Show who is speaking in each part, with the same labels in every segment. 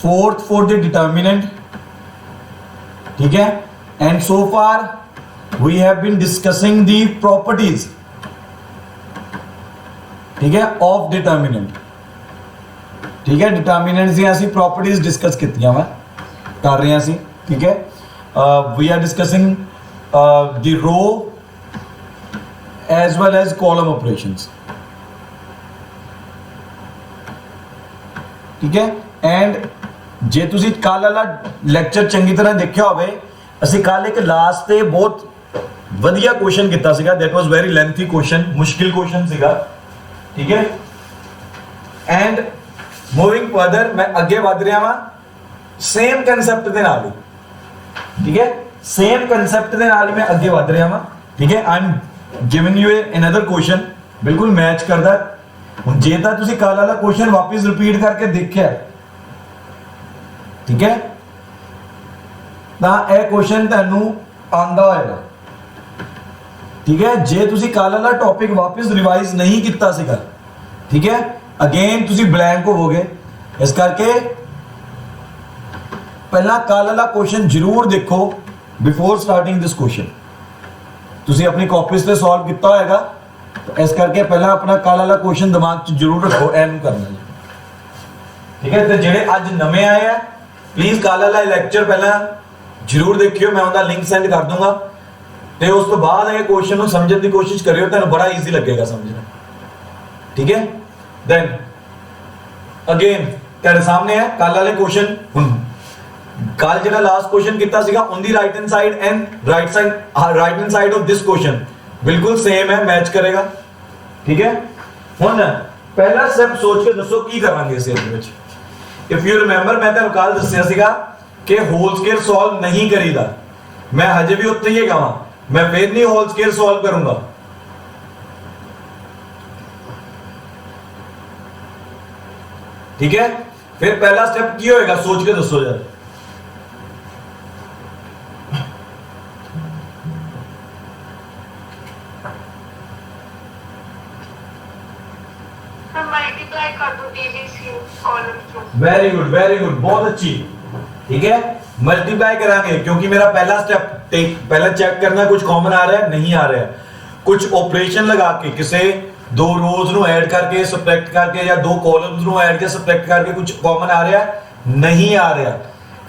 Speaker 1: 4th for the determinant, ठीक है, and so far we have been discussing the properties, ठीक है, of determinant, ठीक है, determinants ਦੀਆਂ ਅਸੀਂ properties discuss ਕੀਤੀਆਂ ਵਾ ਕਰ ਰਹੇ ਹਾਂ ਅਸੀਂ, ठीक है, we are discussing the row as well as column operations, ठीक है। एंड जे तुसी कल वाला ਲੈਕਚਰ ਚੰਗੀ ਤਰ੍ਹਾਂ ਦੇਖਿਆ ਹੋਵੇ, ਅਸੀਂ ਕੱਲ ਇੱਕ ਲਾਸਟ ਤੇ ਬਹੁਤ ਵਧੀਆ ਕੁਐਸਚਨ ਕੀਤਾ ਸੀਗਾ, that was very lengthy question, ਮੁਸ਼ਕਿਲ ਕੁਐਸਚਨ ਸੀਗਾ, ਠੀਕ ਹੈ। ਐਂਡ ਮੂਵਿੰਗ ਫਰਦਰ ਮੈਂ ਅੱਗੇ ਵਧ ਰਿਹਾ ਵਾਂ ਸੇਮ ਕਨਸੈਪਟ ਦੇ ਨਾਲ ਹੀ, ਠੀਕ ਹੈ, ਸੇਮ ਕਨਸੈਪਟ ਦੇ ਨਾਲ ਹੀ ਮੈਂ ਅੱਗੇ ਵਧ ਰਿਹਾ ਵਾਂ, ਠੀਕ ਹੈ। I am giving you another question ਬਿਲਕੁਲ ਮੈਚ ਕਰਦਾ। ਹੁਣ ਜੇ ਤਾਂ ਤੁਸੀਂ ਕੱਲ ਵਾਲਾ ਕੁਐਸਚਨ ਵਾਪਸ ਰਿਪੀਟ ਕਰਕੇ ਦੇਖਿਆ, ਠੀਕ ਹੈ, ਤਾਂ ਇਹ ਕੁਐਸਚਨ ਤੁਹਾਨੂੰ ਆਂਦਾ ਹੋਏਗਾ, ਠੀਕ ਹੈ। ਜੇ ਤੁਸੀਂ ਕੱਲ ਵਾਲਾ ਟੌਪਿਕ ਵਾਪਸ ਰਿਵਾਈਜ਼ ਨਹੀਂ ਕੀਤਾ ਸੀਗਾ, ਠੀਕ ਹੈ, ਅਗੇਨ ਤੁਸੀਂ ਬਲੈਂਕ ਹੋਵੋਗੇ। ਇਸ ਕਰਕੇ ਪਹਿਲਾਂ ਕੱਲ ਵਾਲਾ ਕੁਐਸਚਨ ਜ਼ਰੂਰ ਦੇਖੋ ਬਿਫੋਰ ਸਟਾਰਟਿੰਗ ਦਿਸ ਕੁਐਸਚਨ। ਤੁਸੀਂ ਆਪਣੀ ਕਾਪੀਜ਼ ਤੇ ਸੋਲਵ ਕੀਤਾ ਹੋਏਗਾ, ਇਸ ਕਰਕੇ ਪਹਿਲਾਂ ਆਪਣਾ ਕੱਲ ਵਾਲਾ ਕੁਐਸਚਨ ਦਿਮਾਗ 'ਚ ਜ਼ਰੂਰ ਰੱਖੋ, ਇਹਨੂੰ ਕਰਨਾ ਜੀ, ਠੀਕ ਹੈ। ਤੇ ਜਿਹੜੇ ਅੱਜ ਨਵੇਂ ਆਏ ਆ ਪਲੀਜ਼ ਕੱਲ ਵਾਲਾ ਲੈਕਚਰ ਪਹਿਲਾਂ ਜ਼ਰੂਰ ਦੇਖਿਓ, ਮੈਂ ਉਹਦਾ ਲਿੰਕ ਸੈਂਡ ਕਰ ਦੂੰਗਾ, ਤੇ ਉਸ ਤੋਂ ਬਾਅਦ ਇਹ ਕੁਐਸਚਨ ਨੂੰ ਸਮਝਣ ਦੀ ਕੋਸ਼ਿਸ਼ ਕਰਿਓ, ਤੁਹਾਨੂੰ ਬੜਾ ਈਜ਼ੀ ਲੱਗੇਗਾ ਸਮਝਣਾ, ਠੀਕ ਹੈ। ਦੈਨ ਅਗੇਨ ਤੁਹਾਡੇ ਸਾਹਮਣੇ ਹੈ ਕੱਲ ਵਾਲੇ ਕੁਐਸਚਨ। ਹੁਣ ਕੱਲ ਜਿਹੜਾ ਲਾਸਟ ਕੁਐਸਚਨ ਕੀਤਾ ਸੀਗਾ on the right hand side and right hand side of this question ਬਿਲਕੁਲ ਸੇਮ ਹੈ, ਮੈਚ ਕਰੇਗਾ, ਠੀਕ ਹੈ। ਹੁਣ ਪਹਿਲਾ ਸਟੈਪ ਸੋਚ ਕੇ ਦੱਸੋ ਕੀ ਕਰਾਂਗੇ ਇਸ ਇਹਦੇ ਵਿੱਚ। ਇਫ ਯੂ ਰਿਮੈਂਬਰ ਮੈਂ ਤੁਹਾਨੂੰ ਕੱਲ ਦੱਸਿਆ ਸੀਗਾ ਕਿ ਹੋਲ ਸਕੁਅਰ ਸੋਲਵ ਨਹੀਂ ਕਰੀਦਾ, ਮੈਂ ਹਜੇ ਵੀ ਉੱਥੇ ਹੀ ਗਾਵਾਂ, ਮੈਂ ਫਿਰ ਨਹੀਂ ਹੋਲ ਸਕੁਅਰ ਸੋਲਵ ਕਰੂੰਗਾ, ठीक है। फिर पहला स्टेप की होएगा सोच के दसो यार।
Speaker 2: मल्टीप्लाई कर दो ABC कॉलम को।
Speaker 1: वेरी गुड, बहुत अच्छी, ठीक है। मल्टीप्लाई करांगे क्योंकि मेरा पहला स्टेप पहला चेक करना कुछ कॉमन आ रहा है नहीं आ रहा है, कुछ ऑपरेशन लगा के किसे दो रोज ਨੂੰ ਐਡ ਕਰਕੇ ਸਬਟ੍ਰੈਕਟ ਕਰਕੇ ਜਾਂ ਦੋ ਕਾਲਮਸ ਨੂੰ ਐਡ ਕੇ ਸਬਟ੍ਰੈਕਟ ਕਰਕੇ ਕੁਝ ਕਾਮਨ ਆ ਰਿਹਾ ਨਹੀਂ ਆ ਰਿਹਾ।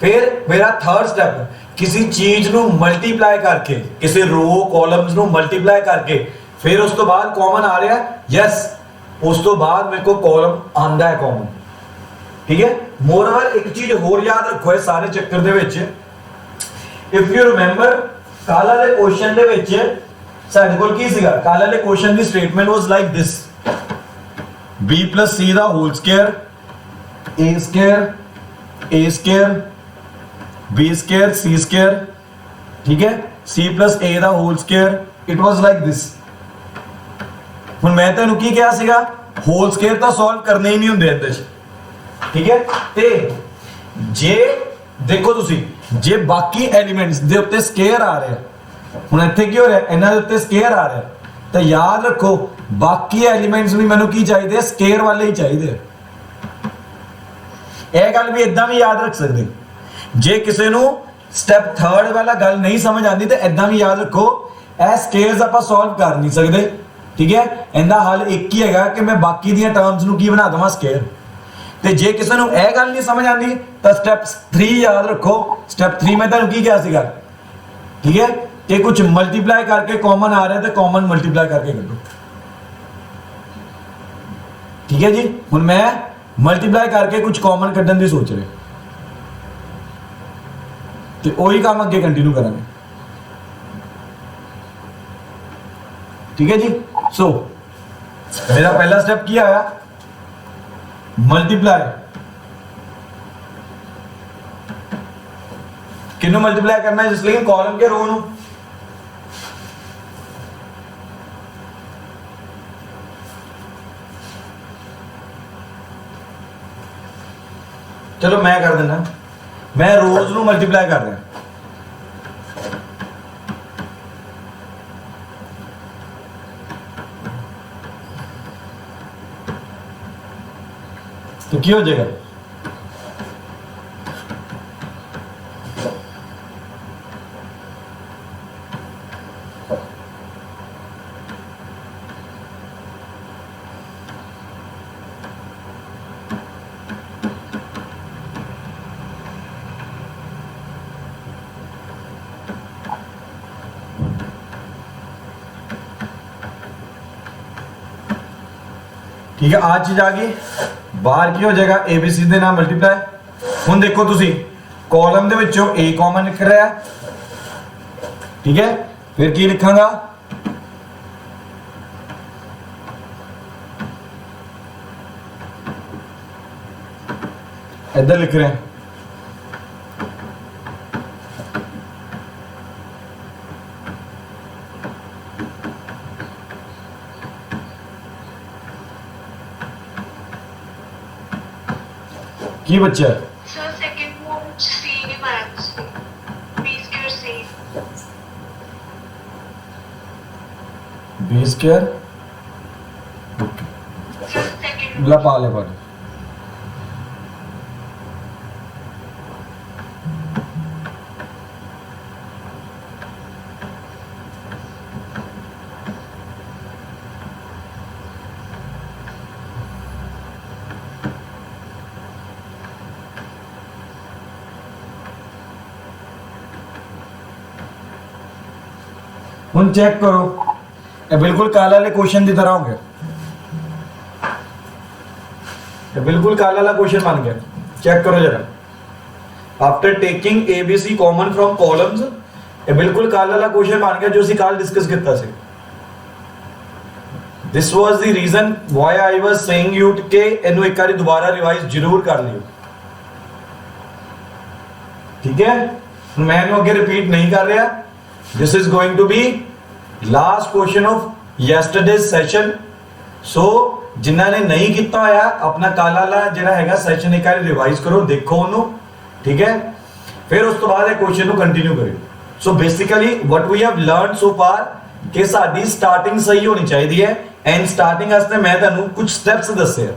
Speaker 1: ਫਿਰ ਮੇਰਾ ਥਰਡ ਸਟੈਪ ਕਿਸੇ ਚੀਜ਼ ਨੂੰ ਮਲਟੀਪਲਾਈ ਕਰਕੇ ਕਿਸੇ ਰੋ ਕਾਲਮਸ ਨੂੰ ਮਲਟੀਪਲਾਈ ਕਰਕੇ ਫਿਰ ਉਸ ਤੋਂ ਬਾਅਦ ਕਾਮਨ ਆ ਰਿਹਾ, ਯੈਸ, ਉਸ ਤੋਂ ਬਾਅਦ ਮੇਰੇ ਕੋ ਕਾਲਮ ਆਂਦਾ ਹੈ ਕਾਮਨ, ਠੀਕ ਹੈ। ਮੋਰਓਵਰ ਇੱਕ ਚੀਜ਼ ਹੋਰ ਯਾਦ ਰੱਖੋ ਇਸ ਸਾਰੇ ਚੱਕਰ ਦੇ ਵਿੱਚ, ਇਫ ਯੂ ਰਿਮੈਂਬਰ ਕੱਲ ਵਾਲੇ ਕੁਐਸਚਨ ਦੇ ਵਿੱਚ ਸਾਡੇ ਕੋਲ ਕੀ ਸੀਗਾ, ਕੱਲ ਵਾਲੇ question the statement was like this, b + c the whole square a square b square c square, ਠੀਕ ਹੈ, c + a the whole square, it was like this. ਹੁਣ ਮੈਂ ਤੁਹਾਨੂੰ ਕੀ ਕਿਹਾ ਸੀਗਾ, ਹੋਲ ਸਕੁਅਰ ਤਾਂ ਸੋਲਵ ਕਰਨੇ ਹੀ ਨਹੀਂ ਹੁੰਦੇ ਇਹਦੇ ਵਿੱਚ, ਠੀਕ ਹੈ। ਤੇ ਜੇ ਦੇਖੋ ਤੁਸੀਂ ਜੇ ਬਾਕੀ ਐਲੀਮੈਂਟਸ ਦੇ ਉੱਤੇ ਸਕੁਅਰ ਆ ਰਿਹਾ, ਹੁਣ ਇੱਥੇ ਕੀ ਹੋ ਰਿਹਾ, ਇਹਨਾਂ ਦੇ ਉੱਤੇ ਸਕੁਅਰ ਆ ਰਿਹਾ, ਤਾਂ ਯਾਦ ਰੱਖੋ ਬਾਕੀ ਐਲੀਮੈਂਟਸ ਵੀ ਮੈਨੂੰ ਕੀ ਚਾਹੀਦੇ, ਸਕੁਅਰ ਵਾਲੇ ਹੀ ਚਾਹੀਦੇ। ਇਹ ਗੱਲ ਵੀ ਇਦਾਂ ਵੀ ਯਾਦ ਰੱਖ ਸਕਦੇ, ਜੇ ਕਿਸੇ ਨੂੰ ਸਟੈਪ ਥਰਡ ਵਾਲਾ ਗੱਲ ਨਹੀਂ ਸਮਝ ਆਉਂਦੀ ਤੇ ਇਦਾਂ ਵੀ ਯਾਦ ਰੱਖੋ ਇਹ ਸਕੁਅਰਸ ਆਪਾਂ ਸੋਲਵ ਕਰ ਨਹੀਂ ਸਕਦੇ, ਠੀਕ ਹੈ। ਇਹਦਾ ਹੱਲ ਇੱਕ ਹੀ ਹੈਗਾ ਕਿ ਮੈਂ ਬਾਕੀ ਦੀਆਂ ਟਰਮਸ ਨੂੰ ਕੀ ਬਣਾ ਦਵਾਂ, ਸਕੁਅਰ। ਤੇ ਜੇ ਕਿਸੇ ਨੂੰ ਇਹ ਗੱਲ ਨਹੀਂ ਸਮਝ ਆਉਂਦੀ ਤਾਂ ਸਟੈਪ 3 ਯਾਦ ਰੱਖੋ, ਸਟੈਪ 3 ਮੈਂ ਤੁਹਾਨੂੰ ਕੀ ਕਿਹਾ ਸੀਗਾ, ਠੀਕ ਹੈ, कि कुछ मल्टीप्लाई करके कॉमन आ रहा है तो कॉमन मल्टीप्लाई करके कर दो, ठीक है जी। हुण मैं मल्टीप्लाई करके कुछ कॉमन कड्ढण दी सोच रहा, तो वही काम अगे कंटिन्यू करांगे, ठीक है जी। सो मेरा पहला स्टेप क्या आया, मल्टीप्लाई, किन्नू मल्टीप्लाई करना है, जिसलिए कॉलम के रो नू, चलो मैं कर देना, मैं रोज ਨੂੰ ਮਲਟੀਪਲਾਈ ਕਰ ਰਿਹਾ, तो ਕੀ ਹੋ ਜਾਏਗਾ, ठीक है आ चीज आ गई बाहर की हो जाएगा ABC ਦੇ ਨਾਲ ਮਲਟੀਪਲਾਈ ਹੁਣ ਦੇਖੋ ਤੁਸੀਂ ਕਾਲਮ ਦੇ ਵਿੱਚੋਂ A ਕਾਮਨ ਨਿਕਲ ਰਿਹਾ ਠੀਕ ਹੈ ਫਿਰ ਕੀ ਲਿਖਾਂਗਾ इधर लिख रहे हैं की बच्चा है
Speaker 2: सर सेकंड वो सी नहीं पाया उसने बी स्क्वायर सी
Speaker 1: B स्क्वायर
Speaker 2: सर सेकंड
Speaker 1: ला पा ले पर ਹੁਣ ਚੈੱਕ ਕਰੋ ਇਹ ਬਿਲਕੁਲ ਕਾਲਾ ਵਾਲੇ ਕੁਐਸਚਨ ਦੀ ਤਰ੍ਹਾਂ ਹੋ ਗਿਆ ਇਹ ਬਿਲਕੁਲ ਕਾਲਾ ਵਾਲਾ ਕੁਐਸਚਨ ਬਣ ਗਿਆ ਚੈੱਕ ਕਰੋ ਜਰਾ after taking ABC common from columns ਇਹ ਬਿਲਕੁਲ ਕਾਲਾ ਵਾਲਾ ਕੁਐਸਚਨ ਬਣ ਗਿਆ ਜੋ ਅਸੀਂ ਕੱਲ ਡਿਸਕਸ ਕੀਤਾ ਸੀ this was the reason why I was saying you ਕਿ ਇਹਨੂੰ ਇੱਕ ਵਾਰੀ ਦੁਬਾਰਾ ਰਿਵਾਈਜ਼ ਜ਼ਰੂਰ ਕਰ ਲਿਓ ਠੀਕ ਹੈ ਮੈਂ ਇਹਨੂੰ ਅੱਗੇ ਰਿਪੀਟ ਨਹੀਂ ਕਰ ਰਿਹਾ this is going to be last question of yesterday's session so ਜਿਨ੍ਹਾਂ ਨੇ ਨਹੀਂ ਕੀਤਾ ਹੋਇਆ ਆਪਣਾ ਕਾਲਾ ਵਾਲਾ ਜਿਹੜਾ ਹੈਗਾ ਸੈਸ਼ਨ ਇੱਕ ਵਾਰੀ ਰਿਵਾਈਜ਼ ਕਰੋ ਦੇਖੋ ਉਹਨੂੰ ਠੀਕ ਹੈ ਫਿਰ ਉਸ ਤੋਂ ਬਾਅਦ ਇਹ ਕੁਐਸਚਨ ਨੂੰ ਕੰਟੀਨਿਊ ਕਰਿਓ so basically what we have learned so far ਕਿ ਸਾਡੀ ਸਟਾਰਟਿੰਗ ਸਹੀ ਹੋਣੀ ਚਾਹੀਦੀ ਹੈ ਐਂਡ ਸਟਾਰਟਿੰਗ ਵਾਸਤੇ ਮੈਂ ਤੁਹਾਨੂੰ ਕੁਝ ਸਟੈਪਸ ਦੱਸੇ ਆ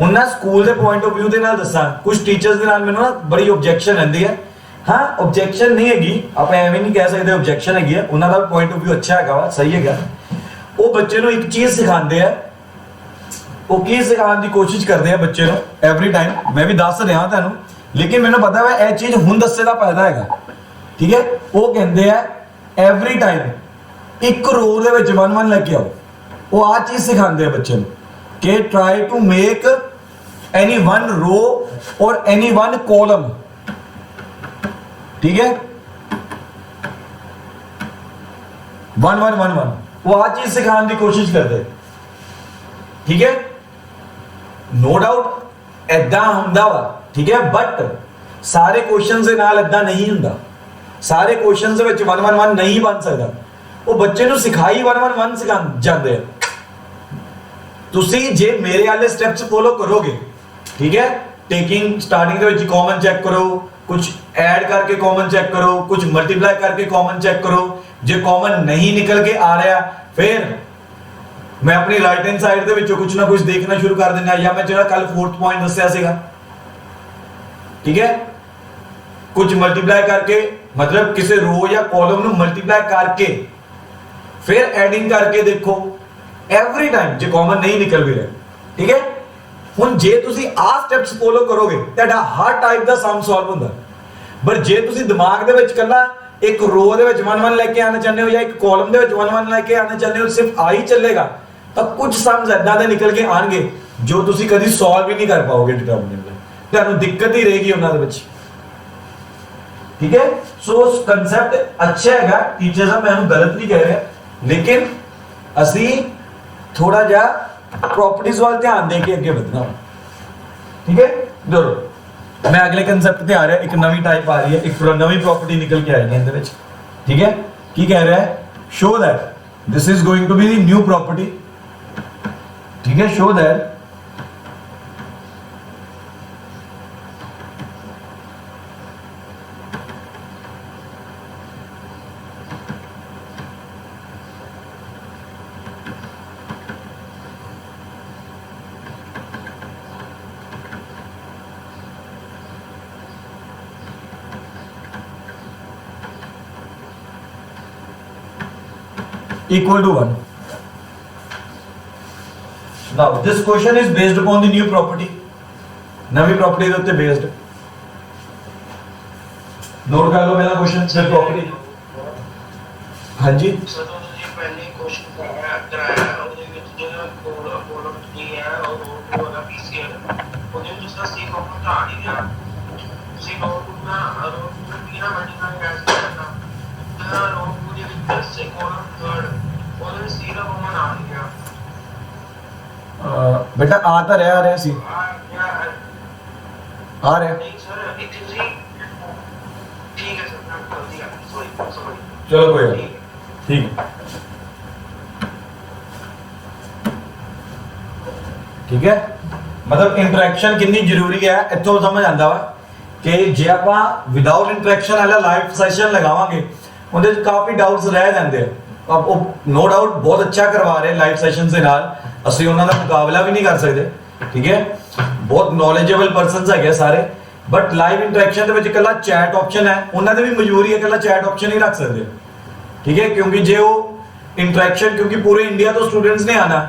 Speaker 1: ਹੁਣ ਨਾ ਸਕੂਲ ਦੇ ਪੁਆਇੰਟ ਆਫ View ਦੇ ਨਾਲ ਦੱਸਾਂ ਕੁਝ ਟੀਚਰਸ ਦੇ ਨਾਲ ਮੈਨੂੰ ਨਾ ਬੜੀ ਆਬਜੈਕਸ਼ਨ ਰਹਿੰਦੀ ਹੈ हाँ ऑब्जेक्शन नहीं हैगी आप एवं नहीं कह सकते ऑब्जेक्शन हैगी है उन्होंने पॉइंट ऑफ व्यू अच्छा हैगा वा सही हैगा वो बच्चे ਨੂੰ एक चीज सिखाते हैं वो की सिखाने की कोशिश करते हैं बच्चे ਨੂੰ एवरी टाइम मैं भी दस रहा ਤੁਹਾਨੂੰ लेकिन मैंने पता है ਇਹ चीज ਹੁਣ ਦੱਸੇ ਦਾ ਫਾਇਦਾ ਹੈਗਾ ਠੀਕ ਹੈ ਉਹ ਕਹਿੰਦੇ ਆ एवरी टाइम ਇੱਕ ਰੋ ਦੇ ਵਿੱਚ 1 1 ਲੈ ਕੇ ਆਓ ਉਹ ਆ ਚੀਜ਼ ਸਿਖਾਉਂਦੇ ਆ ਬੱਚੇ ਨੂੰ ਕਿ try to make any one row or any one column ठीक है 1 1 1 1 वो आ चीज सिखाने की कोशिश करते ठीक है नो डाउट ऐदा हुंदा वा ठीक है बट सारे क्वेश्चन ਦੇ ਨਾਲ ऐदा नहीं ਹੁੰਦਾ ਸਾਰੇ क्वेश्चन ਦੇ ਵਿੱਚ 1 1 1 नहीं बन ਸਕਦਾ ਉਹ ਬੱਚੇ ਨੂੰ ਸਿਖਾਈ 1 1 1 ਸਿਖਾ ਜਾਂਦੇ ਆ ਤੁਸੀਂ ਜੇ ਮੇਰੇ ਵਾਲੇ ਸਟੈਪਸ ਫੋਲੋ ਕਰੋਗੇ ਠੀਕ ਹੈ ਟੇਕਿੰਗ ਸਟਾਰਟਿੰਗ ਦੇ ਵਿੱਚ ਕਾਮਨ ਚੈੱਕ ਕਰੋ कुछ ऐड करके कॉमन चेक करो कुछ मल्टीप्लाई करके कॉमन चेक करो जो कॉमन नहीं निकल के आ रहा फिर मैं अपनी राइट हैंड साइड ਦੇ ਵਿੱਚੋਂ कुछ ना कुछ देखना शुरू कर देना या मैं ਜਿਹੜਾ ਕੱਲ 4th पॉइंट ਦੱਸਿਆ ਸੀਗਾ ठीक है कुछ मल्टीप्लाई करके मतलब किसी रो या कॉलम ਨੂੰ मल्टीप्लाई करके फिर एडिंग करके देखो एवरी टाइम जो कॉमन नहीं निकल भी रहा ठीक है ਹੁਣ ਜੇ ਤੁਸੀਂ ਆ ਸਟੈਪਸ ਫੋਲੋ ਕਰੋਗੇ ਤੁਹਾਡਾ ਹਰ ਟਾਈਪ ਦਾ ਸਮ ਸੋਲਵ ਹੁੰਦਾ ਪਰ ਜੇ ਤੁਸੀਂ ਦਿਮਾਗ ਦੇ ਵਿੱਚ ਕੱਲਾ ਇੱਕ ਰੋ ਦੇ ਵਿੱਚ 1 1 ਲੈ ਕੇ ਆਣਾ ਚਾਹੁੰਦੇ ਹੋ ਜਾਂ ਇੱਕ ਕਾਲਮ ਦੇ ਵਿੱਚ 1 1 ਲੈ ਕੇ ਆਣਾ ਚਾਹੁੰਦੇ ਹੋ ਸਿਰਫ ਆ ਹੀ ਚੱਲੇਗਾ ਤਾਂ ਕੁਝ ਸਮਸ ਇਦਾਂ ਦੇ ਨਿਕਲ ਕੇ ਆਣਗੇ ਜੋ ਤੁਸੀਂ ਕਦੀ ਸੋਲਵ ਹੀ ਨਹੀਂ ਕਰ ਪਾਓਗੇ ਡਿਟਰਮੀਨੈਂਟ ਵਿੱਚ ਤੁਹਾਨੂੰ ਦਿੱਕਤ ਹੀ ਰਹੇਗੀ ਉਹਨਾਂ ਦੇ ਵਿੱਚ ਠੀਕ ਹੈ ਸੋ ਕਨਸੈਪਟ ਅੱਛਾ ਹੈਗਾ ਟੀਚਰਸ ਆ ਮੈਂ ਇਹਨੂੰ ਗਲਤ ਨਹੀਂ ਕਹਿ ਰਿਹਾ ਲੇਕਿਨ ਅਸੀਂ ਥੋੜਾ ਜਿਹਾ प्रॉपर्टीज वाल ध्यान देके आगे बढ़ना ठीक है जरूर मैं अगले कंसेप्ट पे आ रहा है एक नवी टाइप आ रही है एक नवी प्रॉपर्टी निकल के आएगी ਇਹਦੇ ਵਿੱਚ ठीक है की कह रहा है show that this is going to be the new property ठीक है show that equal to 1 now this question is based upon the new property Navi property ਦੇ ਉੱਤੇ based नोट कर लो पहला क्वेश्चन से प्रॉपर्टी हाँ जी
Speaker 3: सर तो जी पहले क्वेश्चन कराया ਉਹਦੇ ਵਿੱਚ ਜਿਹੜਾ ਕੋਲਮ 3 ਹੈ ਔਰ ਉਹ ਵਾਲਾ ਪੀਸੀਐਲ ਉਹਦੇ ਵਿੱਚ ਉਸਦਾ ਸੀ ਕੰਪੋਨੈਂਟ ਆ ਨਹੀਂ ਰਿਹਾ ਤੁਸੀਂ ਨੋਟ ਨਾ ਰੋਡ ਨੂੰ ਪੀਣਾ ਮੰਨਣਾ ਗੈਸ ਕਰਨਾ ਤਾਂ ਰੋਡ ਦੇ ਵਿੱਚ ਸੇ ਕੋਲਮ 3 ਉਹਦੇ ਵਿੱਚ ਸੀ ਦਾ ਕੰਪੋਨੈਂਟ ਆ ਨਹੀਂ ਰਿਹਾ
Speaker 1: बेटा आ तो रहा सी आ रहा
Speaker 3: ਨਹੀਂ ਸਰ ਇੱਕ ਤੁਸੀਂ ਠੀਕ ਹੈ ਸਰ ਮੈਂ ਕਰ ਦਿਆ ਸੌਰੀ
Speaker 1: चलो कोई गल नहीं। ठीक है ठीक है मतलब इंटरैक्शन कितनी जरूरी है इतों समझ आंदा वा कि जे ਆਪਾਂ ਵਿਦਆਊਟ ਇੰਟਰੈਕਸ਼ਨ ਵਾਲਾ ਲਾਈਵ ਸੈਸ਼ਨ ਲਗਾਵਾਂਗੇ ਉਹਦੇ ਚ ਕਾਫੀ ਡਾਊਟਸ ਰਹਿ ਜਾਂਦੇ ਆ ਉਹ ਨੋ ਡਾਊਟ ਬਹੁਤ ਅੱਛਾ ਕਰਵਾ ਰਹੇ ਲਾਈਵ ਸੈਸ਼ਨਸ ਦੇ ਨਾਲ ਅਸੀਂ ਉਹਨਾਂ ਦਾ ਮੁਕਾਬਲਾ ਵੀ ਨਹੀਂ ਕਰ ਸਕਦੇ ਠੀਕ ਹੈ ਬਹੁਤ ਨੌਲੇਜੇਬਲ ਪਰਸਨਸ ਹੈਗੇ ਸਾਰੇ ਬਟ ਲਾਈਵ ਇੰਟਰੈਕਸ਼ਨ ਦੇ ਵਿੱਚ ਇਕੱਲਾ ਚੈਟ ਆਪਸ਼ਨ ਹੈ ਉਹਨਾਂ ਦੇ ਵੀ ਮਜਬੂਰੀ ਹੈ ਇਕੱਲਾ ਚੈਟ ਆਪਸ਼ਨ ਹੀ ਰੱਖ ਸਕਦੇ ਠੀਕ ਹੈ ਕਿਉਂਕਿ ਜੇ ਉਹ ਇੰਟਰੈਕਸ਼ਨ ਕਿਉਂਕਿ ਪੂਰੇ ਇੰਡੀਆ ਤੋਂ ਸਟੂਡੈਂਟਸ ਨੇ ਆਣਾ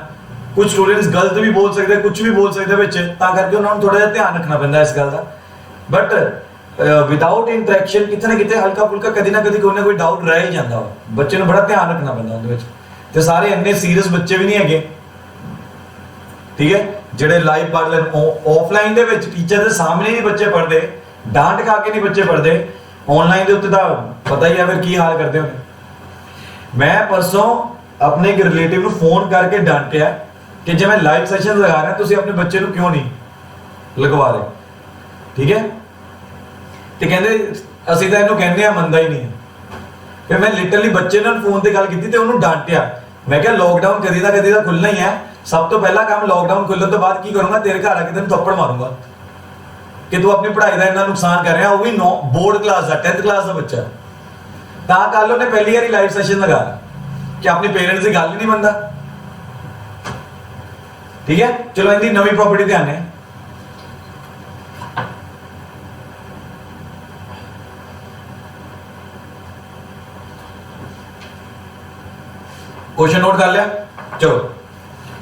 Speaker 1: ਕੁਝ ਸਟੂਡੈਂਟਸ ਗਲਤ ਵੀ ਬੋਲ ਸਕਦੇ ਕੁਝ ਵੀ ਬੋਲ ਸਕਦੇ ਵਿੱਚ ਤਾਂ ਕਰਕੇ ਉਹਨਾਂ ਨੂੰ ਥੋੜਾ ਜਿਹਾ ਧਿਆਨ ਰੱਖਣਾ ਪੈਂਦਾ ਇਸ ਗੱਲ ਦਾ ਬਟ ਵਿਦਆਊਟ ਇੰਟਰੈਕਸ਼ਨ ਕਿਤੇ ਨਾ ਕਿਤੇ ਹਲਕਾ ਫੁਲਕਾ ਕਦੀ ਨਾ ਕਦੀ ਕੋਈ ਨਾ ਕੋਈ ਡਾਊਟ ਰਹਿ ਹੀ ਜਾਂਦਾ ਬੱਚੇ ਨੂੰ ਬੜਾ ਧਿਆਨ ਰੱਖਣਾ ਪੈਂਦਾ ਉਹਦੇ ਵਿੱਚ ਤੇ ਸਾਰੇ ਇੰਨੇ ਸੀਰੀਅਸ ਬੱਚੇ ਵੀ ਨਹੀਂ ਹੈਗੇ ਠੀਕ ਹੈ ਜਿਹੜੇ ਲਾਈਵ ਪੜ੍ਹ ਲੈਣ ਆਫਲਾਈਨ ਦੇ ਵਿੱਚ ਟੀਚਰ ਦੇ ਸਾਹਮਣੇ ਨਹੀਂ ਬੱਚੇ ਪੜ੍ਹਦੇ ਡਾਂਟ ਖਾ ਕੇ ਨਹੀਂ ਬੱਚੇ ਪੜ੍ਹਦੇ ਆਨਲਾਈਨ ਦੇ ਉੱਤੇ ਤਾਂ ਪਤਾ ਹੀ ਆ ਫਿਰ ਕੀ ਹਾਲ ਕਰਦੇ ਹੋਣੇ ਮੈਂ ਪਰਸੋਂ ਆਪਣੇ ਇੱਕ ਰਿਲੇਟਿਵ ਨੂੰ ਫੋਨ ਕਰਕੇ ਡਾਂਟਿਆ ਕਿ ਜੇ ਮੈਂ ਲਾਈਵ ਸੈਸ਼ਨ ਲਗਾ ਰਿਹਾ ਤੁਸੀਂ ਆਪਣੇ ਬੱਚੇ ਨੂੰ ਕਿਉਂ ਨਹੀਂ ਲਗਵਾ ਰਹੇ ਠੀਕ ਹੈ ਤੇ ਕਹਿੰਦੇ ਅਸੀਂ ਤਾਂ ਇਹਨੂੰ ਕਹਿੰਦੇ ਆ ਮੰਨਦਾ ਹੀ ਨਹੀਂ ਫਿਰ ਮੈਂ ਲਿਟਰਲੀ ਬੱਚੇ ਨਾਲ ਫੋਨ ਤੇ ਗੱਲ ਕੀਤੀ ਤੇ ਉਹਨੂੰ ਡਾਂਟਿਆ ਮੈਂ ਕਿਹਾ ਲੋਕਡਾਊਨ ਕਦੀ ਦਾ ਖੁੱਲਣਾ ਹੀ ਹੈ ਸਭ ਤੋਂ ਪਹਿਲਾ ਕੰਮ ਲੋਕਡਾਊਨ ਖੁੱਲਣ ਤੋਂ ਬਾਅਦ ਕੀ ਕਰੂੰਗਾ ਤੇਰੇ ਘਰ ਆ ਕੇ ਤੈਨੂੰ ਥੱਪੜ ਮਾਰੂੰਗਾ ਕਿ ਤੂੰ ਆਪਣੀ ਪੜ੍ਹਾਈ ਦਾ ਇੰਨਾ ਨੁਕਸਾਨ ਕਰ ਰਿਹਾ ਉਹ ਵੀ ਬੋਰਡ ਕਲਾਸ ਦਾ 10th ਕਲਾਸ ਦਾ ਬੱਚਾ ਤਾਂ ਕੱਲ ਉਹਨੇ ਪਹਿਲੀ ਵਾਰੀ ਲਾਈਵ ਸੈਸ਼ਨ ਲਗਾਇਆ ਕਿ ਆਪਣੇ ਪੇਰੈਂਟਸ ਦੀ ਗੱਲ ਹੀ ਨਹੀਂ ਮੰਨਦਾ ਠੀਕ ਹੈ ਚਲੋ ਇਹਦੀ ਨਵੀਂ ਪ੍ਰੋਪਰਟੀ ਤੇ ਆਨੇ क्वेश्चन नोट कर लिया चलो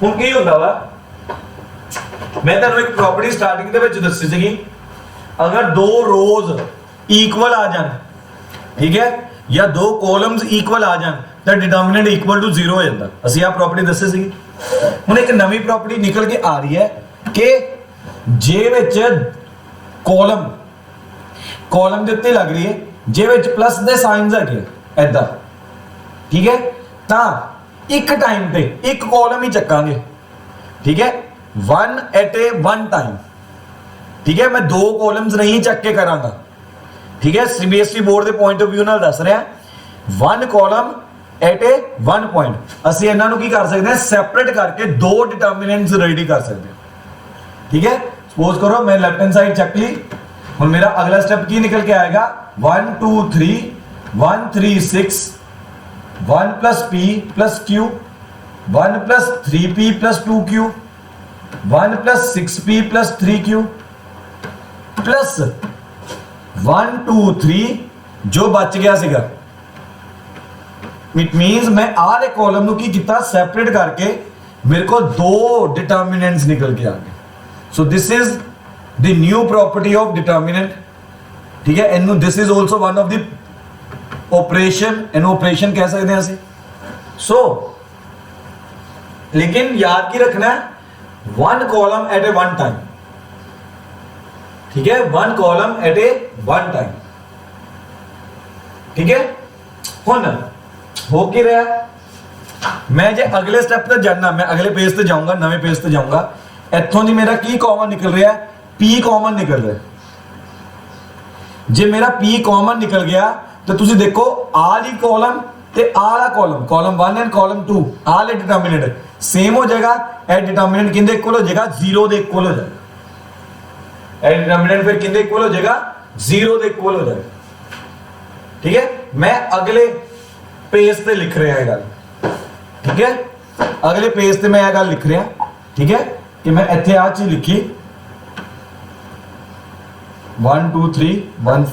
Speaker 1: ਹੁਣ ਕੀ ਹੁੰਦਾ ਵਾ ਮੈਂ ਤੁਹਾਨੂੰ ਇੱਕ ਪ੍ਰੋਪਰਟੀ ਸਟਾਰਟਿੰਗ ਦੇ ਵਿੱਚ ਦੱਸੀ ਸੀਗੀ ਅਗਰ ਦੋ ਰੋਜ਼ ਇਕੁਅਲ ਆ ਜਾਣ ਠੀਕ ਹੈ ਜਾਂ ਦੋ ਕਾਲਮਸ ਇਕੁਅਲ ਆ ਜਾਣ ਤਾਂ ਡਿਟਰਮੀਨੈਂਟ ਇਕੁਅਲ ਟੂ 0 ਹੋ ਜਾਂਦਾ ਅਸੀਂ ਆ ਪ੍ਰੋਪਰਟੀ ਦੱਸੀ ਸੀਗੀ ਹੁਣ ਇੱਕ ਨਵੀਂ ਪ੍ਰੋਪਰਟੀ ਨਿਕਲ ਕੇ ਆ ਰਹੀ ਹੈ ਕਿ ਜੇ ਵਿੱਚ ਕਾਲਮ ਦੇ ਉੱਤੇ ਲੱਗ ਰਹੀ ਹੈ ਜੇ ਵਿੱਚ ਪਲੱਸ ਦੇ ਸਾਈਨਸ ਹੈਗੇ ਐਦਾਂ ਠੀਕ ਹੈ ਤਾਂ ਇੱਕ ਟਾਈਮ ਤੇ ਇੱਕ ਕਾਲਮ ਹੀ ਚੱਕਾਂਗੇ ਠੀਕ ਹੈ 1 at a one time ਠੀਕ ਹੈ ਮੈਂ ਦੋ ਕਾਲਮਸ ਨਹੀਂ ਚੱਕ ਕੇ ਕਰਾਂਗਾ ਠੀਕ ਹੈ ਸੀਬੀਐਸਈ ਬੋਰਡ ਦੇ ਪੁਆਇੰਟ ਆਫ View ਨਾਲ ਦੱਸ ਰਿਹਾ one column at a one point ਅਸੀਂ ਇਹਨਾਂ ਨੂੰ ਕੀ ਕਰ ਸਕਦੇ ਹਾਂ ਸੈਪਰੇਟ ਕਰਕੇ ਦੋ ਡਿਟਰਮੀਨੈਂਟਸ ਰੈਡੀ ਕਰ ਸਕਦੇ ਹਾਂ ਠੀਕ ਹੈ ਸਪੋਜ਼ ਕਰੋ ਮੈਂ ਲੈਫਟ ਹੈਂਡ ਸਾਈਡ ਚੱਕ ਲਈ ਹੁਣ ਮੇਰਾ ਅਗਲਾ ਸਟੈਪ ਕੀ ਨਿਕਲ ਕੇ ਆਏਗਾ 1 2 3 1 3 6 1 plus p plus q 1 plus 3p plus 2q 1 plus 6p plus 3q plus 1 2 3 ਜੋ ਬਚ ਗਿਆ ਸੀਗਾ ਇਟ ਮੀਨਸ ਮੈਂ ਆਹ ਦੇ ਕਾਲਮ ਨੂੰ ਕੀ ਕੀਤਾ ਸੈਪਰੇਟ ਕਰਕੇ ਮੇਰੇ ਕੋਲ ਦੋ ਡਿਟਰਮੀਨੈਂਟਸ ਨਿਕਲ ਕੇ ਆ ਗਏ so this is the new property of determinant ਠੀਕ ਹੈ ਇਹਨੂੰ this is also one of the operation ਇਹਨੂੰ operation ਕਹਿ ਸਕਦੇ ਹਾਂ ਅਸੀਂ so लेकिन याद की रखना है one column at a one time ठीक है one column at a one time ठीक है ਹੁਣ ਹੋ ਕੀ ਰਿਹਾ ਮੈਂ ਜੇ ਅਗਲੇ ਸਟੈਪ ਤੇ ਜਾਣਾ ਮੈਂ ਅਗਲੇ ਪੇਜ ਤੇ ਜਾਊਂਗਾ ਨਵੇਂ ਪੇਜ ਤੇ ਜਾਊਂਗਾ ਇੱਥੋਂ ਦੀ ਮੇਰਾ ਕੀ ਕਾਮਨ ਨਿਕਲ ਰਿਹਾ p ਕਾਮਨ ਨਿਕਲ ਰਿਹਾ ਜੇ ਮੇਰਾ p ਕਾਮਨ ਨਿਕਲ ਗਿਆ ਤਾਂ ਤੁਸੀਂ ਦੇਖੋ ਆਹ ਵਾਲੀ ਕਾਲਮ ਤੇ ਆਹ ਵਾਲਾ ਕਾਲਮ 1 ਐਂਡ ਕਾਲਮ 2 ਆਹ ਵਾਲੇ ਡਿਟਰਮੀਨੈਂਟ ਸੇਮ ਹੋ ਜਾਏਗਾ ਇਹ ਡਿਟਰਮੀਨੈਂਟ ਕਿੰਦੇ ਇਕੁਅਲ ਹੋ ਜਾਏਗਾ 0 ਦੇ ਇਕੁਅਲ ਹੋ ਜਾਏਗਾ ਇਹ ਡਿਟਰਮੀਨੈਂਟ ਫਿਰ ਕਿੰਦੇ ਇਕੁਅਲ ਹੋ ਜਾਏਗਾ 0 ਦੇ ਇਕੁਅਲ ਹੋ ਜਾਏਗਾ ਠੀਕ ਹੈ ਮੈਂ ਅਗਲੇ ਪੇਜ ਤੇ ਲਿਖ ਰਿਹਾ ਇਹ ਗੱਲ ਠੀਕ ਹੈ ਅਗਲੇ ਪੇਜ ਤੇ ਮੈਂ ਇਹ ਗੱਲ ਲਿਖ ਰਿਹਾ ਠੀਕ ਹੈ ਕਿ ਮੈਂ ਇੱਥੇ ਆ ਚੀਜ਼ ਲਿਖੀ 1 2 3 1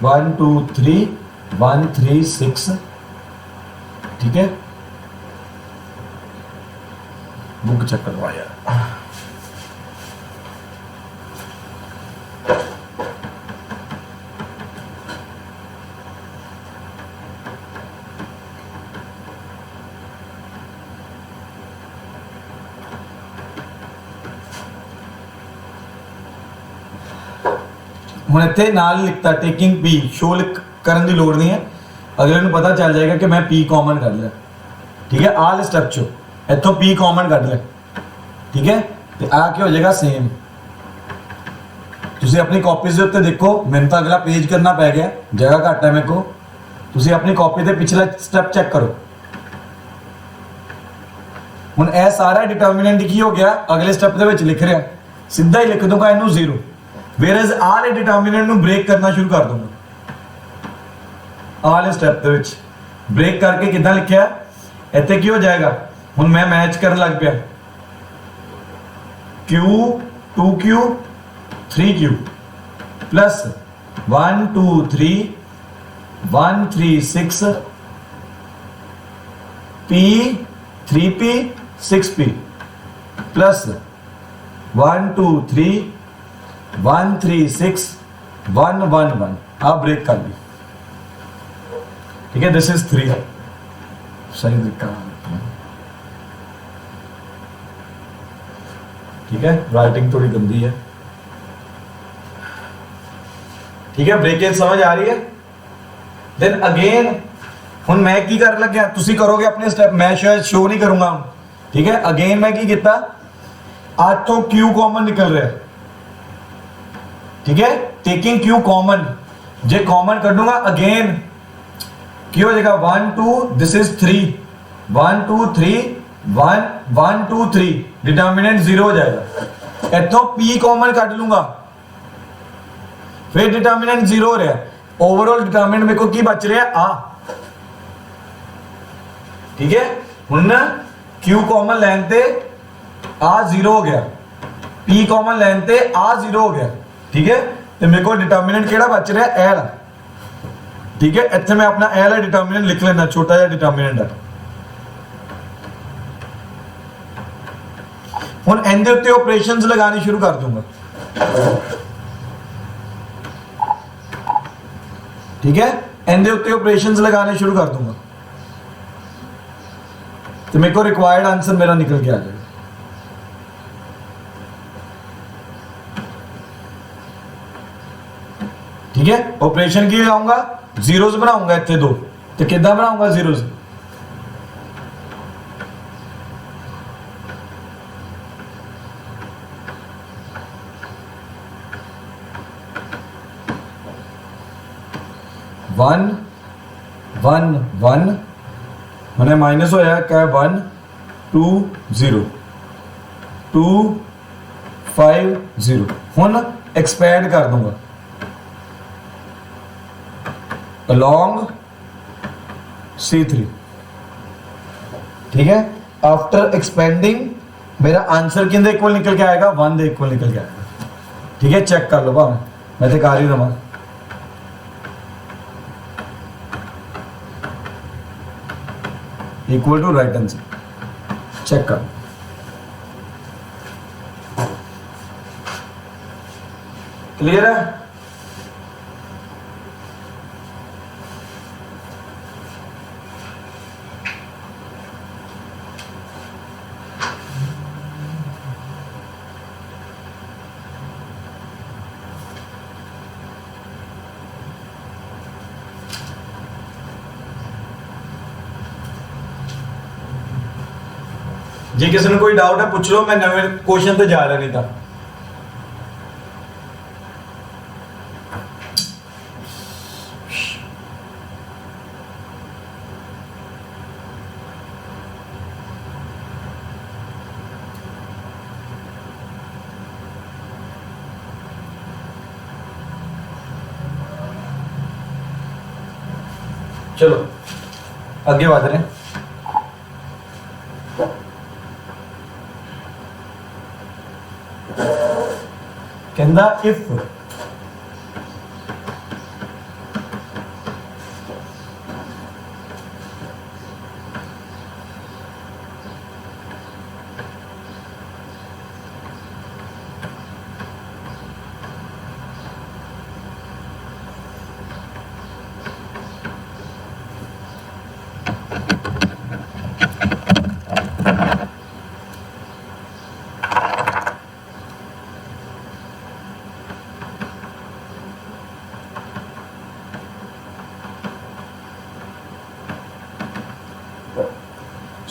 Speaker 1: 1 2 3 1 3 6 ठीक है बुक चेक करवा यार ਹੁਣ ਇੱਥੇ ਨਾਲ ਲਿਖਤਾ ਟੇਕਿੰਗ ਪੀ ਸ਼ੋ ਕਰਨ ਦੀ ਲੋੜ ਨਹੀਂ ਹੈ, ਅਗਲੇ ਨੂੰ ਪਤਾ ਚੱਲ ਜਾਏਗਾ ਕਿ ਮੈਂ ਪੀ ਕਾਮਨ ਕੱਢ ਲਿਆ। ਠੀਕ ਹੈ, ਆਹ ਵਾਲੇ ਸਟੈਪ ਚੋਂ ਇੱਥੋਂ ਪੀ ਕਾਮਨ ਕੱਢ ਲਿਆ। ਠੀਕ ਹੈ, ਤੇ ਆ ਕੀ ਹੋ ਜਾਏਗਾ ਸੇਮ। ਤੁਸੀਂ ਆਪਣੀ ਕਾਪੀਜ਼ ਦੇ ਉੱਤੇ ਦੇਖੋ, ਮੈਨੂੰ ਤਾਂ ਅਗਲਾ ਪੇਜ ਕਰਨਾ ਪੈ ਗਿਆ, ਜਗ੍ਹਾ ਘੱਟ ਹੈ ਮੇਰੇ ਕੋ। ਤੁਸੀਂ ਆਪਣੀ ਕਾਪੀ ਤੇ ਪਿਛਲਾ ਸਟੈਪ ਚੈੱਕ ਕਰੋ। ਹੁਣ ਇਹ ਸਾਰਾ ਡਿਟਰਮੀਨੈਂਟ ਕੀ ਹੋ ਗਿਆ, ਅਗਲੇ ਸਟੈਪ ਦੇ ਵਿੱਚ ਲਿਖ ਰਿਹਾ, ਸਿੱਧਾ ਹੀ ਲਿਖ ਦੂੰਗਾ ਇਹਨੂੰ 0। ਵੇਅਰਐਜ਼ ਆਲੇ ਡਿਟਰਮੀਨੈਂਟ ਨੂੰ ਬ੍ਰੇਕ ਕਰਨਾ ਸ਼ੁਰੂ ਕਰ ਦੂੰਗਾ। ਆਲੇ ਸਟੈਪ ਦੇ ਵਿੱਚ ਬ੍ਰੇਕ ਕਰਕੇ ਕਿੱਦਾਂ ਲਿਖਿਆ, ਇੱਥੇ ਕੀ ਹੋ ਜਾਏਗਾ, ਹੁਣ ਮੈਂ ਮੈਚ ਕਰਨ ਲੱਗ ਪਿਆ, Q 2Q 3Q plus 1 2 3 1 3 6 P 3P 6P plus 1 2 3 1 3 6 1 1 1। आप ब्रेक कर ली। ठीक है, दिस इज 3 सही लिखा। ठीक है, राइटिंग थोड़ी गंदी है। ठीक है, ब्रेकेज समझ आ रही है। देन अगेन ਹੁਣ ਮੈਂ ਕੀ ਕਰਨ ਲੱਗਿਆ, ਤੁਸੀਂ ਕਰੋਗੇ ਆਪਣੇ ਸਟੈਪ, ਮੈਂ ਸ਼ਾਇਦ ਸ਼ੋ ਨਹੀਂ ਕਰੂੰਗਾ। ਠੀਕ ਹੈ, ਅਗੇਨ ਮੈਂ ਕੀ ਕੀਤਾ, ਅੱਜ ਤੋਂ Q ਕਾਮਨ ਨਿਕਲ ਰਿਹਾ। ਠੀਕ ਹੈ, ਟੇਕਿੰਗ Q ਕਾਮਨ, ਜੇ ਕਾਮਨ ਕੱਢੂੰਗਾ ਅਗੇਨ ਕੀ ਹੋ ਜਾਏਗਾ 1 2, ਦਿਸ ਇਜ਼ 3 1 2 3 1 1 2 3, डिटर्मिनेंट 0 हो जाएगा। इतों P कॉमन काट लूंगा, फिर डिटर्मिनेंट 0 हो रहा है। ओवरऑल डिटर्मिनेंट मेरे को की बच रहा है आ। ठीक है, हुन Q कॉमन लैन ते आ 0 हो गया, P कॉमन लैन ते आ 0 हो गया। ठीक है, तो मेरे को डिटर्मिनेंट केड़ा बच रहा है, एल। ठीक है, इतने मैं अपना एल डिटर्मिनेंट लिख लेना, छोटा सा डिटर्मिनेंट है। ਹੁਣ ਇਹਦੇ ਉੱਤੇ ਆਪਰੇਸ਼ਨਸ ਲਗਾਣੇ ਸ਼ੁਰੂ ਕਰ ਦੂੰਗਾ। ਠੀਕ ਹੈ, ਇਹਦੇ ਉੱਤੇ ਆਪਰੇਸ਼ਨਸ ਲਗਾਣੇ ਸ਼ੁਰੂ ਕਰ ਦੂੰਗਾ ਤੇ ਮੇਰੇ ਕੋ ਰਿਕੁਆਇਰਡ ਆਨਸਰ ਮੇਰਾ ਨਿਕਲ ਕੇ ਆ ਜਾਏਗਾ। ठीक है, ऑपरेशन की लगाऊंगा, जीरोस बनाऊंगा इतने 2, तो कितना बनाऊंगा जीरोस, वन वन वन मैंने माइनस होया क्या, 1 2 0 2 5 0। हुन एक्सपैंड कर दूंगा along C3। ठीक है, आफ्टर एक्सपेंडिंग मेरा आंसर किंदे इक्वल निकल के आएगा, 1 दे इक्वल निकल के आएगा। ठीक है, चेक कर लो भाव, मैं तो कर ही दवा। Equal to right answer, check कर। क्लियर है। जे किसी ने कोई डाउट है पूछ लो, मैं नवे क्वेश्चन पे जा रहा नहीं था। चलो आगे बढ़ रहे हैं। कहना if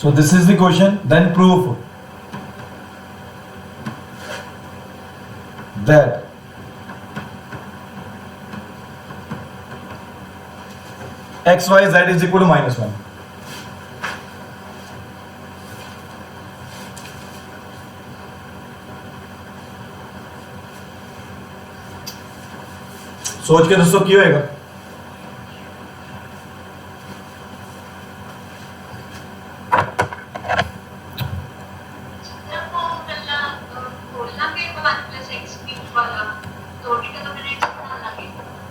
Speaker 1: So this is the question. Then proof that x y z is equal to -1. सोच के दोस्तों की होएगा?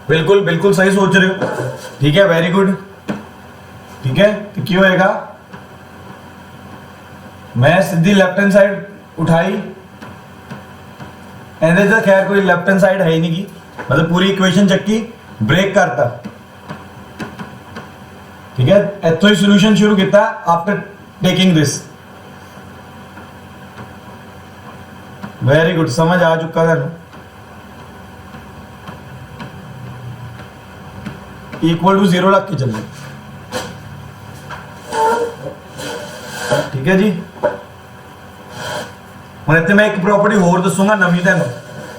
Speaker 1: बिल्कुल बिल्कुल सही सोच रहे हो, ठीक है, वेरी गुड, ठीक है। तो क्यों होएगा? मैं सीधी लेफ्ट हैंड साइड उठाई, एंड तो खैर कोई लेफ्ट हैंड साइड है ही नहीं की, मतलब पूरी इक्वेशन चक्की, ब्रेक करता, ठीक है। इतों ही सोल्यूशन शुरू किया after taking this. Very good, समझ आ चुका था। इक्वल टू 0 रख के चलिए, ठीक है जी। ਹੁਣ ਇੱਥੇ ਮੈਂ ਇੱਕ ਪ੍ਰੋਪਰਟੀ ਹੋਰ ਦੱਸੂਗਾ ਨਵੀਂ, ਤੁਹਾਨੂੰ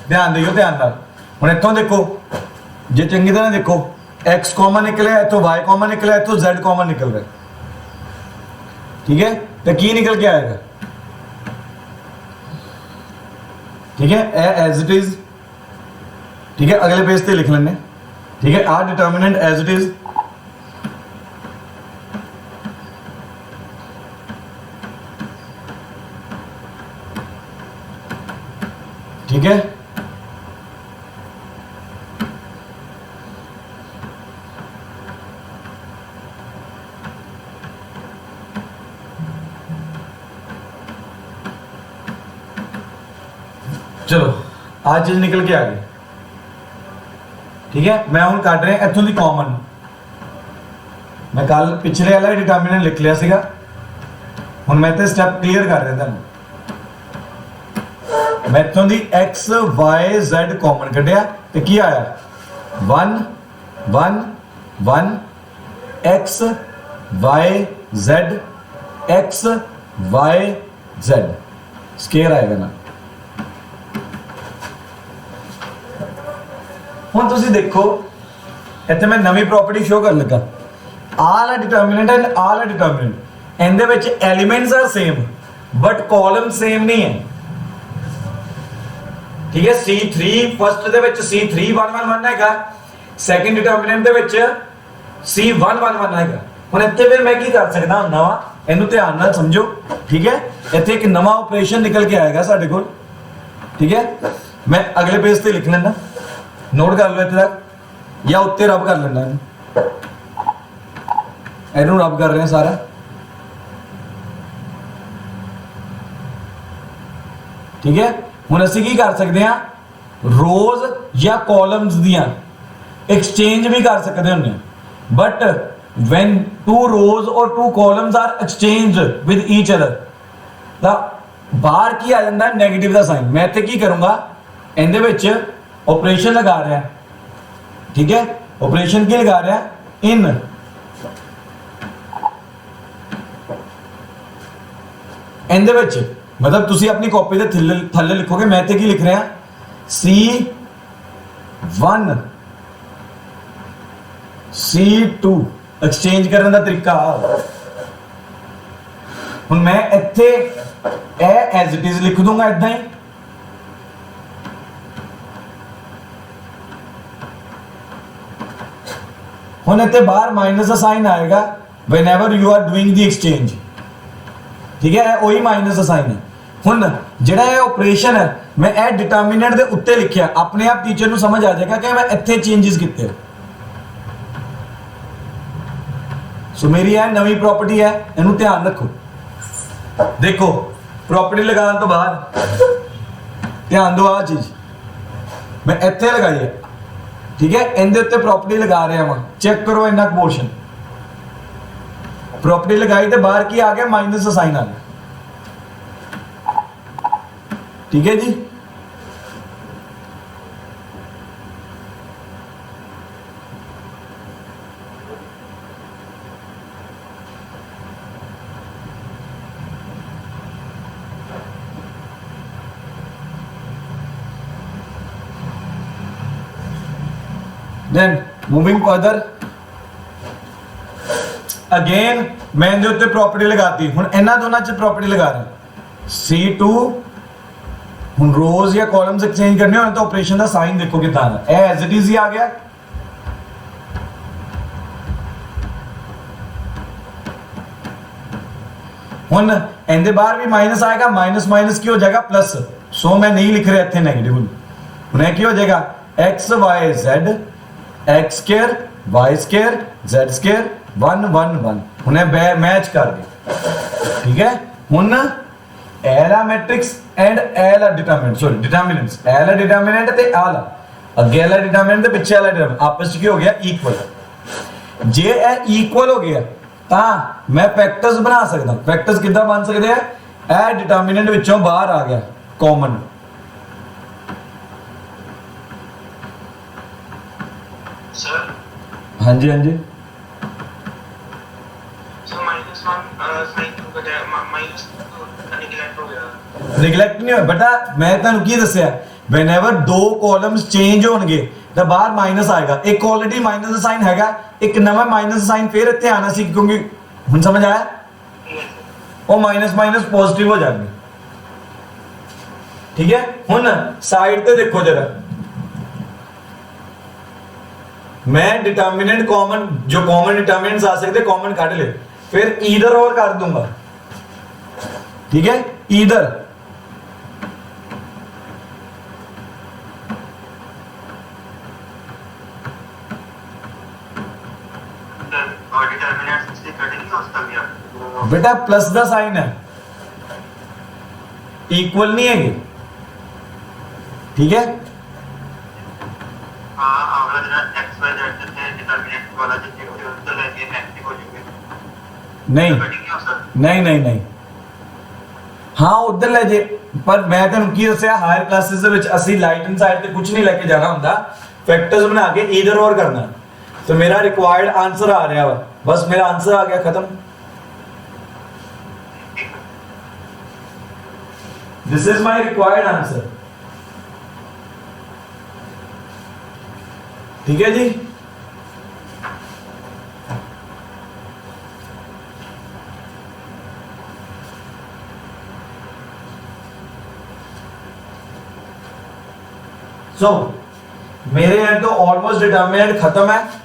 Speaker 1: ਧਿਆਨ ਦਿਓ, ਧਿਆਨ ਨਾਲ। ਹੁਣ ਇੱਥੋਂ ਦੇਖੋ, ਜੇ ਚੰਗੀ ਤਰ੍ਹਾਂ ਦੇਖੋ, x ਕਾਮਨ ਨਿਕਲਿਆ, ਇੱਥੋਂ y ਕਾਮਨ ਨਿਕਲਿਆ, ਇੱਥੋਂ z ਕਾਮਨ ਨਿਕਲ ਰਿਹਾ, ਠੀਕ ਹੈ। ਤੇ ਕੀ ਨਿਕਲ ਕੇ ਆਏਗਾ? ठीक है, एज इट इज, ठीक है। अगले पेज पे लिख लेंगे, ठीक है। R determinant as it is, ठीक है। चलो आज चीज निकल के आ गई, ठीक है। मैं हूं कट रहा इतों की कॉमन, मैं कल पिछले वाला डिटर्मिनेंट लिख लिया सीगा, हुण मैं इत्थे स्टेप क्लीयर कर रहा तुहानूं। मैं इतों की एक्स वाई जेड कॉमन कढ़िया, तो की आया 1 1 1 X Y Z, X Y Z square आएगा ना। ਹੁਣ ਤੁਸੀਂ ਦੇਖੋ, ਇੱਥੇ ਮੈਂ ਨਵੀਂ ਪ੍ਰੋਪਰਟੀ ਸ਼ੋ ਕਰਨ ਲੱਗਾ, ਆਲ ਆ ਡਿਟਰਮੀਨੈਂਟ ਐਂਡ ਆਲ ਆ ਡਿਟਰਮੀਨੈਂਟ, ਇਹਦੇ ਵਿੱਚ elements are same but column same ਨਹੀਂ ਹੈ, ਠੀਕ ਹੈ। C3 ਫਸਟ ਦੇ ਵਿੱਚ C3 1 1 1 ਹੈਗਾ, ਸੈਕੰਡ ਡਿਟਰਮੀਨੈਂਟ ਦੇ ਵਿੱਚ C1 1 1 ਹੈਗਾ। ਹੁਣ ਇੱਥੇ ਫਿਰ ਮੈਂ ਕੀ ਕਰ ਸਕਦਾ ਹੁੰਦਾ ਵਾ, ਇਹਨੂੰ ਧਿਆਨ ਨਾਲ ਸਮਝੋ, ਠੀਕ ਹੈ। ਇੱਥੇ ਇੱਕ ਨਵਾਂ ਆਪਰੇਸ਼ਨ ਨਿਕਲ ਕੇ ਆਏਗਾ ਸਾਡੇ ਕੋਲ, ਠੀਕ ਹੈ। ਮੈਂ ਅਗਲੇ ਪੇਜ ਤੇ ਲਿਖ ਲੈਣਾ, नोट कर लो इतने तक, या उत्ते रब कर लेना, इनू रब कर रहे हैं सारा, ठीक है। हुण असीं की कर सकते हैं, रोज या कॉलम्स दियां एक्सचेंज भी कर सकते हैं, बट व्हेन 2 रोज और 2 columns are exchange with each other, दा बाहर की आ जाता है नैगेटिव का साइन। मैं इत्थे की करूंगा, इहदे विच ऑपरेशन लगा रहा है, ठीक है। ऑपरेशन की लगा रहा है, इन इहदे विच मतलब तुसी अपनी कॉपी दे थल्ले लिखोगे, मैं इत्थे की लिख रहा C1 C2 एक्सचेंज करने का तरीका। हुण मैं इत्थे एज इट इज लिख दूंगा इदां ही, ਹੁਣ ਇੱਥੇ ਬਾਹਰ ਮਾਈਨਸ ਦਾ ਸਾਈਨ ਆਏਗਾ whenever you are doing the exchange, ਠੀਕ ਹੈ। ਉਹੀ ਮਾਈਨਸ ਦਾ ਸਾਈਨ ਹੈ। ਹੁਣ ਜਿਹੜਾ ਇਹ ਆਪਰੇਸ਼ਨ ਹੈ, ਮੈਂ ਇਹ ਡਿਟਰਮੀਨੈਂਟ ਦੇ ਉੱਤੇ ਲਿਖਿਆ, ਆਪਣੇ ਆਪ ਟੀਚਰ ਨੂੰ ਸਮਝ ਆ ਜਾਏਗਾ ਕਿ ਮੈਂ ਇੱਥੇ ਚੇਂजेस ਕੀਤੇ। ਸੋ ਮੇਰੀ ਇਹ ਨਵੀਂ ਪ੍ਰੋਪਰਟੀ ਹੈ, ਇਹਨੂੰ ਧਿਆਨ ਰੱਖੋ। ਦੇਖੋ ਪ੍ਰੋਪਰਟੀ ਲਗਾਉਣ ਤੋਂ ਬਾਅਦ ਧਿਆਨ ਦਿਓ, ਆ ਚੀਜ਼ ਮੈਂ ਇੱਥੇ ਲਗਾਈ ਹੈ, ठीक है। इनके उत्ते प्रॉपर्टी लगा रहे हैं, चेक करो इन्ना पोर्शन, प्रॉपर्टी लगाई तो बाहर की आ गया माइनस का साइन आ गया, ठीक है जी। then moving further again मैं इनके उत्ते प्रॉपर्टी लगाती हुण इन्हां दोनों च प्रॉपर्टी लगा रहा C2 हुण रोज या कॉलम्स एक्सचेंज करने होने तो ऑपरेशन का साइन देखो कितना है ए एज इट इज ही आ गया हुण इनके बाहर भी माइनस आएगा माइनस माइनस की हो जाएगा प्लस सो मैं नहीं लिख रहा इतने नेगेटिव हुण की हो जाएगा X Y Z X square Y square Z square 1 1 1 हुणे मैच कर दे ठीक है हुण एला मैट्रिक्स एंड एला डिटरमिनेंट सॉरी डिटरमिनेंट्स एला डिटरमिनेंट ते आला अगे वाला डिटरमिनेंट ते पिछे वाला डिटरमिनेंट आपस में क्या हो गया इक्वल जे ए इक्वल हो गया ता मैं फैक्टर्स बना सकदा फैक्टर्स कितना बन सकते हैं ए डिटरमिनेंट विचों बाहर आ गया कॉमन
Speaker 3: सर
Speaker 1: हाँ जी
Speaker 3: सर -1 साइन टू का माइनस नेगलेक्ट हो गया
Speaker 1: निगलेक्ट नहीं हो बेटा मैं ਤੁਹਾਨੂੰ ਕੀ ਦੱਸਿਆ whenever ਦੋ ਕਾਲਮਸ ਚੇਂਜ ਹੋਣਗੇ ਤਾਂ ਬਾਹਰ ਮਾਈਨਸ ਆਏਗਾ ਇੱਕ ਆਲਰੇਡੀ ਮਾਈਨਸ ਦਾ ਸਾਈਨ ਹੈਗਾ ਇੱਕ ਨਵਾਂ ਮਾਈਨਸ ਦਾ ਸਾਈਨ ਫੇਰ ਇੱਥੇ ਆਣਾ ਸੀ ਕਿਉਂਕਿ ਹੁਣ ਸਮਝ ਆਇਆ ਉਹ ਮਾਈਨਸ ਮਾਈਨਸ ਪੋਜ਼ਿਟਿਵ ਹੋ ਜਾਣਗੇ ਠੀਕ ਹੈ ਹੁਣ ਸਾਈਡ ਤੇ ਦੇਖੋ ਜਰਾ मैं डिटर्मिनेंट कॉमन जो कॉमन डिटर्मिनेंट्स आ सकते कॉमन काट ले फिर ईदर और कर दूंगा ठीक है ईदर
Speaker 3: और डिटरमिनेंट से कटेंगे उसका भी
Speaker 1: बेटा प्लस का साइन है इक्वल नहीं है ठीक है
Speaker 3: हां अगला जरा एक्स वाई जेड से डिटरमिनेंट वाला जो तो लेके एक्टिव हो जाएंगे
Speaker 1: नहीं
Speaker 3: कटेंगे सर
Speaker 1: नहीं हाँ उधर ले जे पर मैं तेन की दसिया हायर क्लासेस ਦੇ ਵਿੱਚ ਅਸੀਂ ਲਾਈਟ ਇਨ ਸਾਈਡ ਤੇ ਕੁਝ ਨਹੀਂ ਲੈ ਕੇ ਜਾਣਾ ਹੁੰਦਾ फैक्टर्स बना के इधर और करना तो मेरा रिक्वायर्ड आंसर आ रहा है बस मेरा आंसर आ गया खत्म this is my required answer ठीक है जी मेरे एंड तो ऑलमोस्ट डिटरमिनेंट खत्म है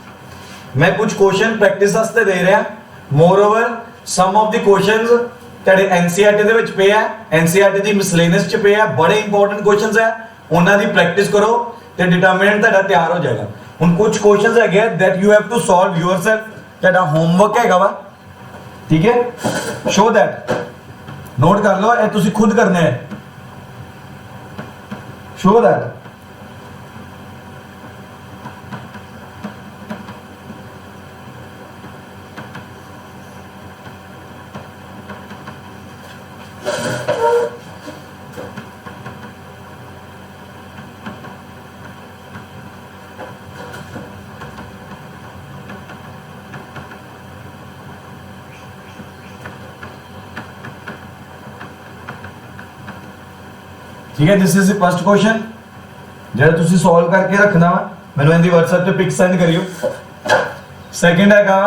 Speaker 1: मैं कुछ क्वेश्चन प्रैक्टिस वास्ते दे रहा moreover some of the questions तेरे एनसीईआरटी दे विच पे है एनसीईआरटी दी मिसलेनियस च पे है बड़े इंपॉर्टेंट क्वेश्चंस है उन्हां दी प्रैक्टिस करो ते डिटरमिनेंट तेरा तैयार हो जाएगा हुन कुछ क्वेश्चंस है that you have to solve yourself तेरा होमवर्क हैगा वा ठीक है शो दैट नोट कर लो ए तुसी खुद करने है शो दैट ठीक है this is the first question जेड़ा तुसी सॉल्व करके रखना वा मैंने इंदी WhatsApp पे पिक सेंड करियो सेकंड है का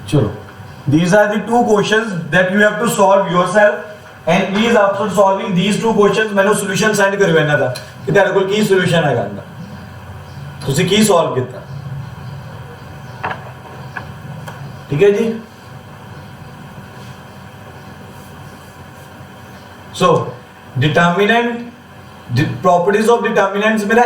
Speaker 1: चलो these are the two questions that you have to solve yourself and please after solving these two questions मैंने solution send करियो इन्हां दा कि तेरे कोल की solution है इनदा तुसी की solve किया ठीक है जी so determinant properties of determinants मेरा